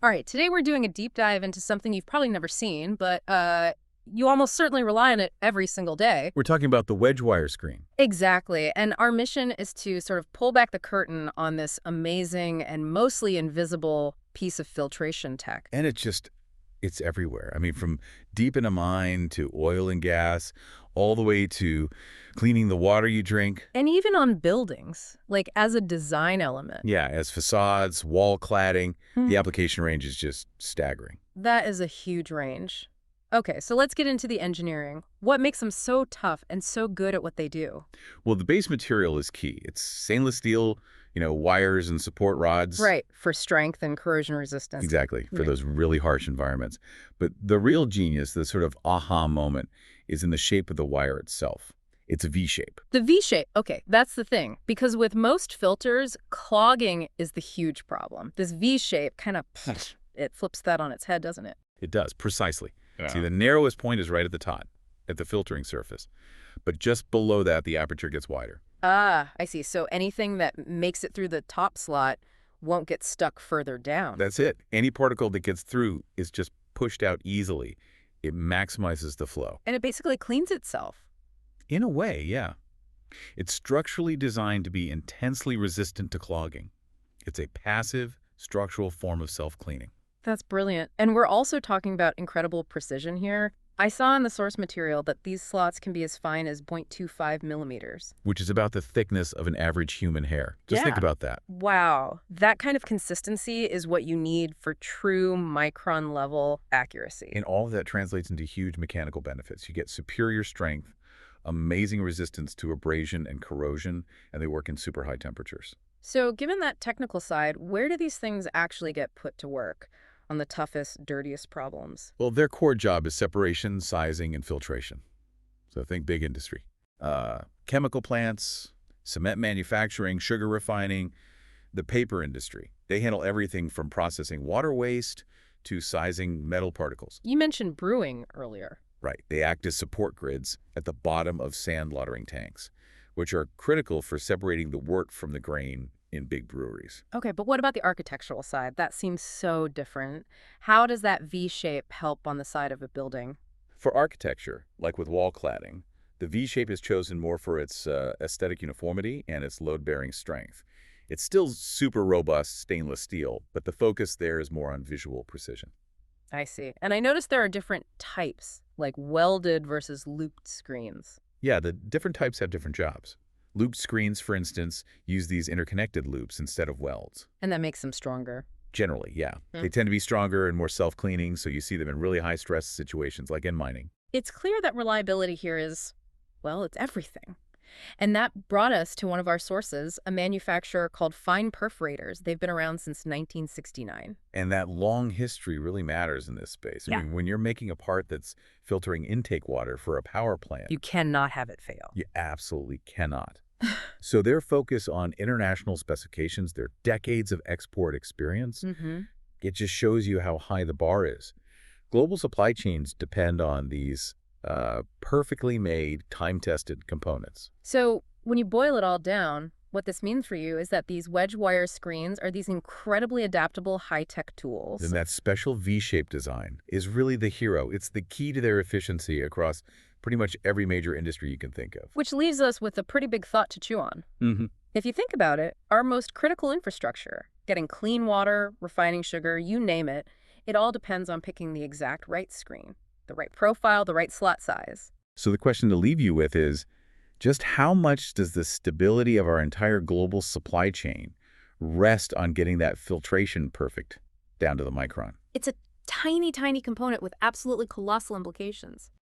All right, today we're doing a deep dive into something you've probably never seen, but you almost certainly rely on it every single day. We're talking about the wedge wire screen. Exactly. And our mission is to sort of pull back the curtain on this amazing and mostly invisible piece of filtration tech. And it's everywhere. I mean, from deep in a mine to oil and gas, all the way to cleaning the water you drink. And even on buildings, like as a design element. Yeah, as facades, wall cladding, the application range is just staggering. That is a huge range. Okay, so let's get into the engineering. What makes them so tough and so good at what they do? Well, the base material is key. It's stainless steel, wires and support rods. Right, for strength and corrosion resistance. Exactly, for Right. those really harsh environments. But the real genius, the sort of aha moment, is in the shape of the wire itself. It's a V shape. The V shape, okay, that's the thing. Because with most filters, clogging is the huge problem. This V shape kind of, it flips that on its head, doesn't it? It does, precisely. Yeah. See, the narrowest point is right at the top, at the filtering surface. But just below that, the aperture gets wider. Ah, I see. So anything that makes it through the top slot won't get stuck further down. That's it. Any particle that gets through is just pushed out easily. It maximizes the flow. And it basically cleans itself. In a way, yeah. It's structurally designed to be intensely resistant to clogging. It's a passive, structural form of self-cleaning. That's brilliant. And we're also talking about incredible precision here. I saw in the source material that these slots can be as fine as 0.25 millimeters. Which is about the thickness of an average human hair. Just think Yeah. about that. Wow. That kind of consistency is what you need for true micron-level accuracy. And all of that translates into huge mechanical benefits. You get superior strength, amazing resistance to abrasion and corrosion, and they work in super high temperatures. So given that technical side, where do these things actually get put to work on the toughest, dirtiest problems? Well, their core job is separation, sizing, and filtration. So think big industry. Chemical plants, cement manufacturing, sugar refining, the paper industry. They handle everything from processing water waste to sizing metal particles. You mentioned brewing earlier. Right. They act as support grids at the bottom of sand lautering tanks, which are critical for separating the wort from the grain in big breweries. Okay, but what about the architectural side? That seems so different. How does that V shape help on the side of a building? For architecture, like with wall cladding, the V shape is chosen more for its aesthetic uniformity and its load-bearing strength. It's still super robust stainless steel, but the focus there is more on visual precision. I see. And I noticed there are different types, like welded versus looped screens. Yeah, the different types have different jobs. Looped screens, for instance, use these interconnected loops instead of welds. And that makes them stronger. Generally, yeah. Hmm. They tend to be stronger and more self-cleaning, so you see them in really high-stress situations, like in mining. It's clear that reliability here is, well, it's everything. And that brought us to one of our sources, a manufacturer called Fine Perforators. They've been around since 1969. And that long history really matters in this space. Yeah. I mean, when you're making a part that's filtering intake water for a power plant, You cannot have it fail. you absolutely cannot. So their focus on international specifications, their decades of export experience, Mm-hmm. it just shows you how high the bar is. Global supply chains depend on these perfectly made, time-tested components. So when you boil it all down, what this means for you is that these wedge wire screens are these incredibly adaptable high-tech tools. And that special V-shaped design is really the hero. It's the key to their efficiency across pretty much every major industry you can think of. Which leaves us with a pretty big thought to chew on. Mm-hmm. If you think about it, our most critical infrastructure, getting clean water, refining sugar, you name it, it all depends on picking the exact right screen, the right profile, the right slot size. So the question to leave you with is, just how much does the stability of our entire global supply chain rest on getting that filtration perfect down to the micron? It's a tiny, tiny component with absolutely colossal implications.